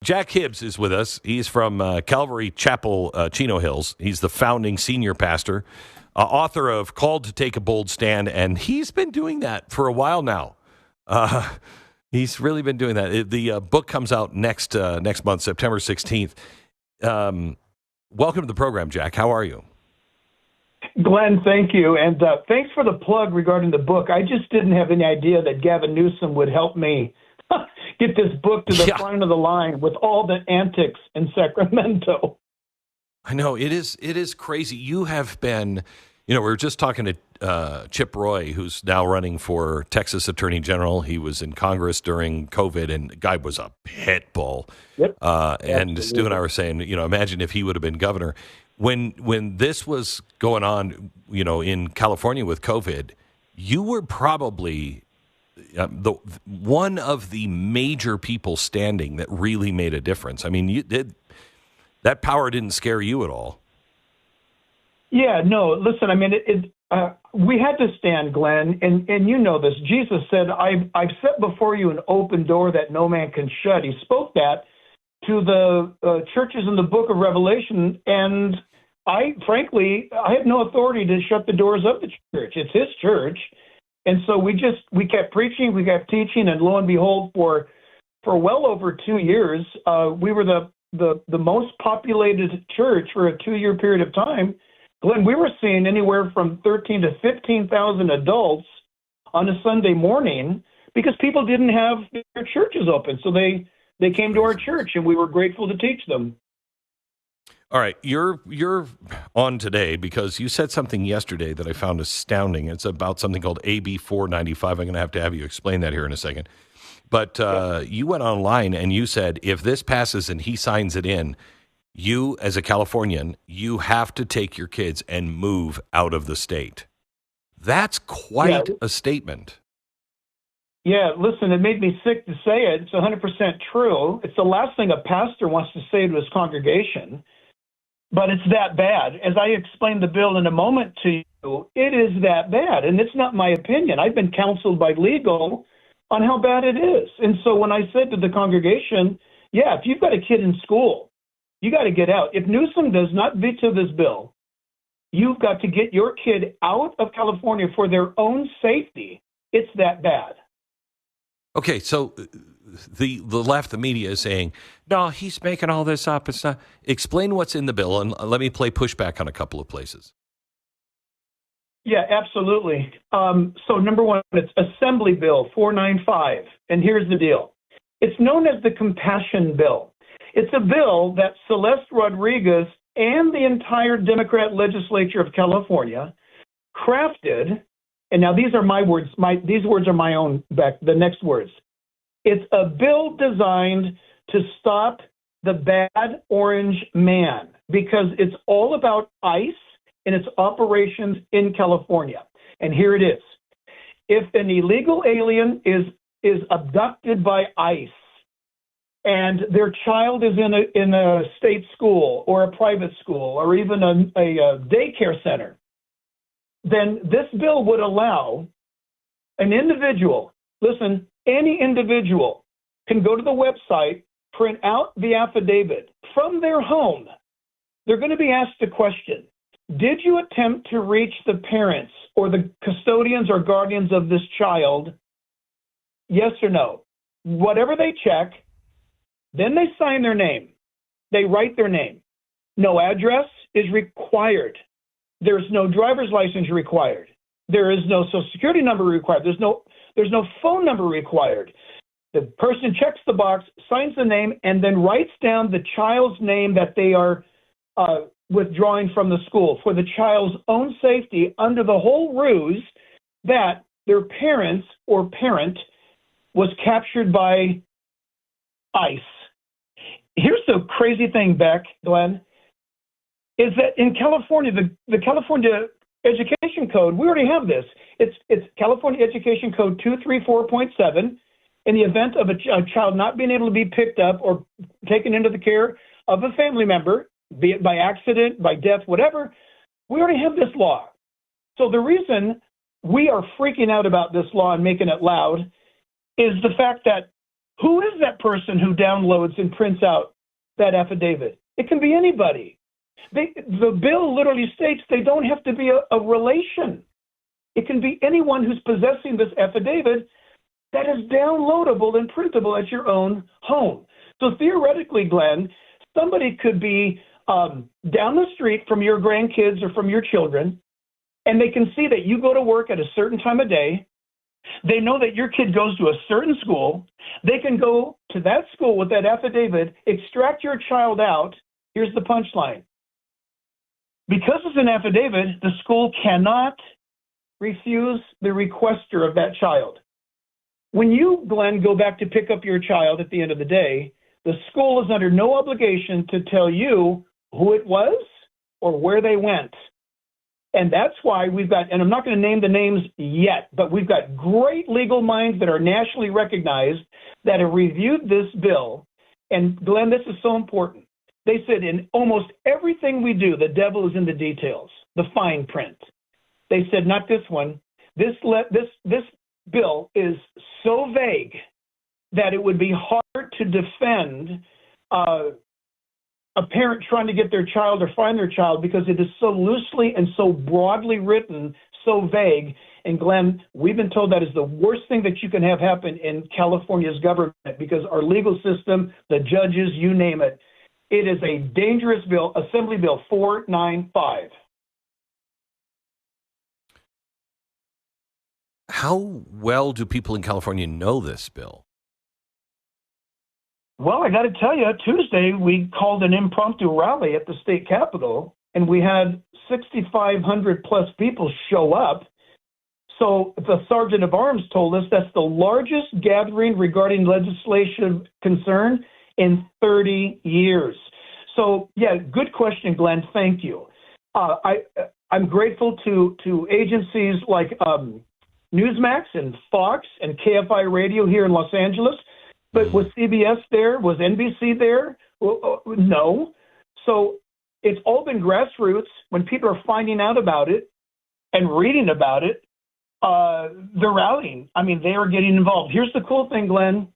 Jack Hibbs is with us. He's from Calvary Chapel Chino Hills. He's the founding senior pastor, author of Called to Take a Bold Stand, and he's been doing that for a while now. He's really been doing that. The book comes out next month, September 16th. Welcome to the program, Jack. How are you? Glenn, thank you. And thanks for the plug regarding the book. I just didn't have any idea that Gavin Newsom would help me get this book to the front of the line with all the antics in Sacramento. I know. It is crazy. You have been, we were just talking to Chip Roy, who's now running for Texas Attorney General. He was in Congress during COVID, and the guy was a pit bull. Yep. And Stu and I were saying, imagine if he would have been governor. When this was going on, in California with COVID, you were probably one of the major people standing that really made a difference. I mean, that power didn't scare you at all. Yeah, no, listen, I mean, we had to stand, Glenn, and you know this. Jesus said, I've set before you an open door that no man can shut. He spoke that to the churches in the book of Revelation, and I have no authority to shut the doors of the church. It's his church. And so we kept preaching, we kept teaching, and lo and behold, for well over 2 years, we were the most populated church for a 2-year period of time. Glenn, we were seeing anywhere from 13 to 15,000 adults on a Sunday morning because people didn't have their churches open. So they came to our church, and we were grateful to teach them. All right, you're on today because you said something yesterday that I found astounding. It's about something called AB 495. I'm going to have you explain that here in a second. But you went online and you said if this passes and he signs it in, you, as a Californian, you have to take your kids and move out of the state. That's quite a statement. Yeah, listen, it made me sick to say it. It's 100% true. It's the last thing a pastor wants to say to his congregation, but it's that bad. As I explained the bill in a moment to you, it is that bad, and it's not my opinion. I've been counseled by legal on how bad it is. And so when I said to the congregation, yeah, if you've got a kid in school, you got to get out. If Newsom does not veto this bill, you've got to get your kid out of California for their own safety. It's that bad. Okay, so the left, the media is saying, no, he's making all this up. It's not. Explain what's in the bill, and let me play pushback on a couple of places. Yeah, absolutely. So number one, it's Assembly Bill 495, and here's the deal. It's known as the Compassion Bill. It's a bill that Celeste Rodriguez and the entire Democrat legislature of California crafted. And now these are my words. These words are my own. The next words. It's a bill designed to stop the bad orange man because it's all about ICE and its operations in California. And here it is. If an illegal alien is abducted by ICE and their child is in a state school or a private school or even a daycare center, then this bill would allow an individual, listen, any individual can go to the website, print out the affidavit from their home. They're going to be asked a question. Did you attempt to reach the parents or the custodians or guardians of this child? Yes or no? Whatever they check, then they sign their name. They write their name. No address is required. There's no driver's license required. There is no social security number required. There's no phone number required. The person checks the box, signs the name, and then writes down the child's name that they are withdrawing from the school for the child's own safety under the whole ruse that their parents or parent was captured by ICE. Here's the crazy thing, Glenn, is that in California, the California Education Code, we already have this. It's California Education Code 234.7. In the event of a child not being able to be picked up or taken into the care of a family member, be it by accident, by death, whatever, we already have this law. So the reason we are freaking out about this law and making it loud is the fact that Who is that person who downloads and prints out that affidavit? It can be anybody. The bill literally states they don't have to be a relation. It can be anyone who's possessing this affidavit that is downloadable and printable at your own home. So theoretically, Glenn, somebody could be down the street from your grandkids or from your children, and they can see that you go to work at a certain time of day. They know that your kid goes to a certain school. They can go to that school with that affidavit, extract your child out. Here's the punchline. Because it's an affidavit, the school cannot refuse the requester of that child. When you, Glenn, go back to pick up your child at the end of the day, the school is under no obligation to tell you who it was or where they went. And that's why we've got, and I'm not going to name the names yet, but we've got great legal minds that are nationally recognized that have reviewed this bill. And Glenn, this is so important. They said in almost everything we do, the devil is in the details, the fine print. They said, not this one. This bill is so vague that it would be hard to defend a parent trying to get their child or find their child because it is so loosely and so broadly written, so vague. And Glenn, we've been told that is the worst thing that you can have happen in California's government because our legal system, the judges, you name it, it is a dangerous bill, Assembly Bill 495. How well do people in California know this bill? Well, I got to tell you, Tuesday we called an impromptu rally at the state capitol, and we had 6,500 plus people show up. So the sergeant of arms told us that's the largest gathering regarding legislation concern in 30 years. So, yeah, good question, Glenn. Thank you. I'm grateful to agencies like Newsmax and Fox and KFI Radio here in Los Angeles. But was CBS there? Was NBC there? No. So it's all been grassroots. When people are finding out about it and reading about it, they're rallying. I mean, they are getting involved. Here's the cool thing, Glenn.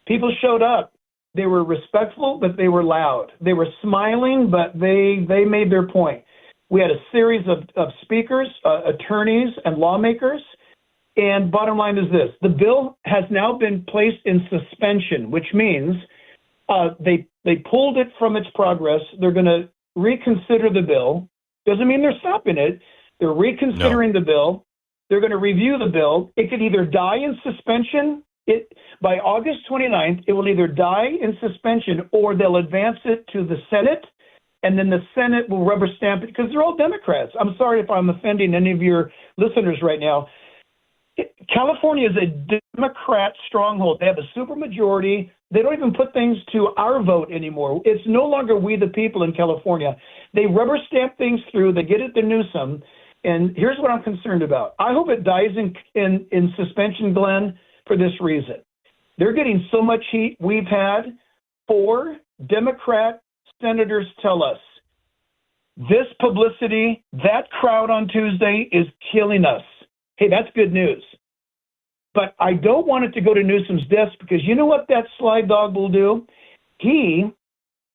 People showed up. They were respectful, but they were loud. They were smiling, but they made their point. We had a series of speakers, attorneys, and lawmakers. And bottom line is this. The bill has now been placed in suspension, which means they pulled it from its progress. They're going to reconsider the bill. Doesn't mean they're stopping it. They're reconsidering the bill. They're going to review the bill. It could either die in suspension. By August 29th, it will either die in suspension or they'll advance it to the Senate, and then the Senate will rubber stamp it because they're all Democrats. I'm sorry if I'm offending any of your listeners right now. California is a Democrat stronghold. They have a supermajority. They don't even put things to our vote anymore. It's no longer we the people in California. They rubber stamp things through. They get it to Newsom. And here's what I'm concerned about. I hope it dies in suspension, Glenn, for this reason. They're getting so much heat. We've had 4 Democrat senators tell us this publicity, that crowd on Tuesday is killing us. Hey, that's good news. But I don't want it to go to Newsom's desk because you know what that sly dog will do? He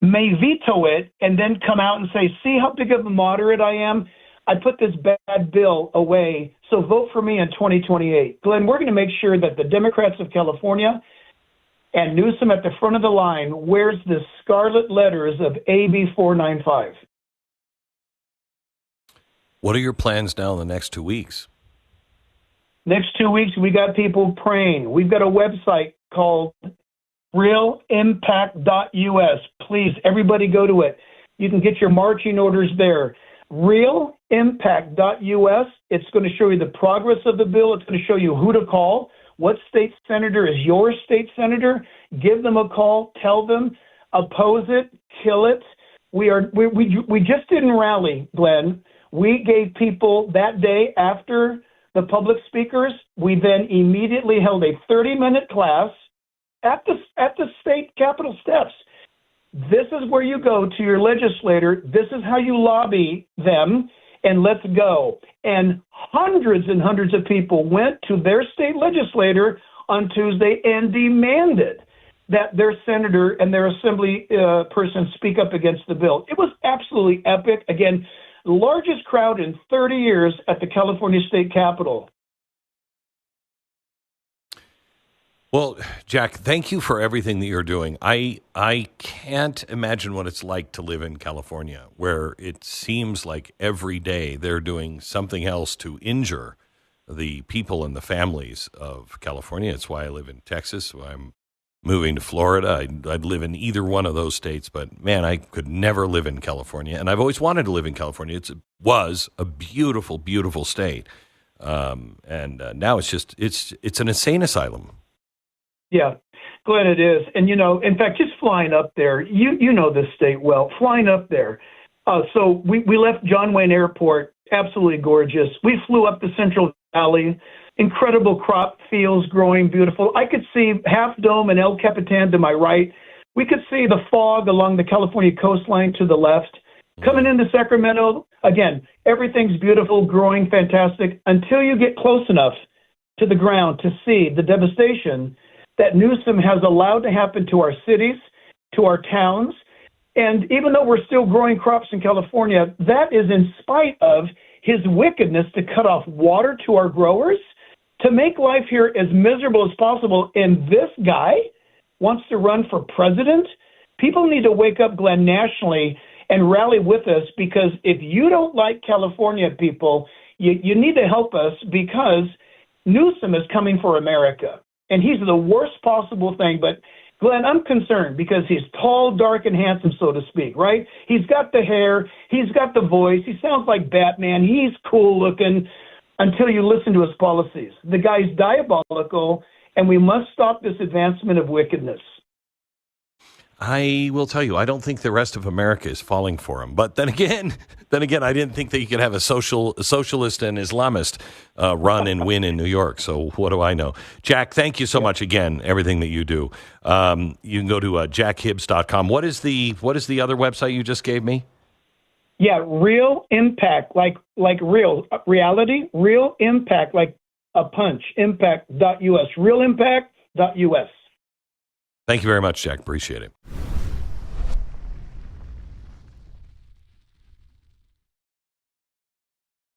may veto it and then come out and say, see how big of a moderate I am? I put this bad bill away, so vote for me in 2028. Glenn, we're going to make sure that the Democrats of California and Newsom at the front of the line wears the scarlet letters of AB 495. What are your plans now in the next 2 weeks? Next 2 weeks, we got people praying. We've got a website called realimpact.us. Please, everybody go to it. You can get your marching orders there. Realimpact.us. It's going to show you the progress of the bill. It's going to show you who to call. What state senator is your state senator? Give them a call. Tell them. Oppose it. Kill it. We just didn't rally, Glenn. We gave people that day after the public speakers. We then immediately held a 30-minute class at the state capitol steps. This is where you go to your legislator. This is how you lobby them, and let's go. And hundreds of people went to their state legislator on Tuesday and demanded that their senator and their assembly person speak up against the bill. It was absolutely epic. Again, largest crowd in 30 years at the California State Capitol. Well, Jack, thank you for everything that you're doing. I can't imagine what it's like to live in California, where it seems like every day they're doing something else to injure the people and the families of California. It's why I live in Texas. Why I'm moving to Florida. I'd live in either one of those states, but man, I could never live in California. And I've always wanted to live in California. It was a beautiful, beautiful state. And now it's an insane asylum. Yeah, Glenn, it is. And, in fact, just flying up there, you know this state well, flying up there. So we left John Wayne Airport, absolutely gorgeous. We flew up the Central Valley, incredible crop fields growing beautiful. I could see Half Dome and El Capitan to my right. We could see the fog along the California coastline to the left. Coming into Sacramento, again, everything's beautiful, growing, fantastic, until you get close enough to the ground to see the devastation that Newsom has allowed to happen to our cities, to our towns. And even though we're still growing crops in California, that is in spite of his wickedness to cut off water to our growers, to make life here as miserable as possible. And this guy wants to run for president. People need to wake up, Glenn, nationally and rally with us, because if you don't like California people, you need to help us, because Newsom is coming for America. And he's the worst possible thing. But, Glenn, I'm concerned because he's tall, dark, and handsome, so to speak, right? He's got the hair. He's got the voice. He sounds like Batman. He's cool looking until you listen to his policies. The guy's diabolical, and we must stop this advancement of wickedness. I will tell you, I don't think the rest of America is falling for him. But then again, I didn't think that you could have a socialist and Islamist run and win in New York. So what do I know? Jack, thank you so much again, everything that you do. You can go to jackhibbs.com. What is the other website you just gave me? Yeah, Real Impact, like real, reality, Real Impact, like a punch, impact.us, realimpact.us. Thank you very much, Jack. Appreciate it.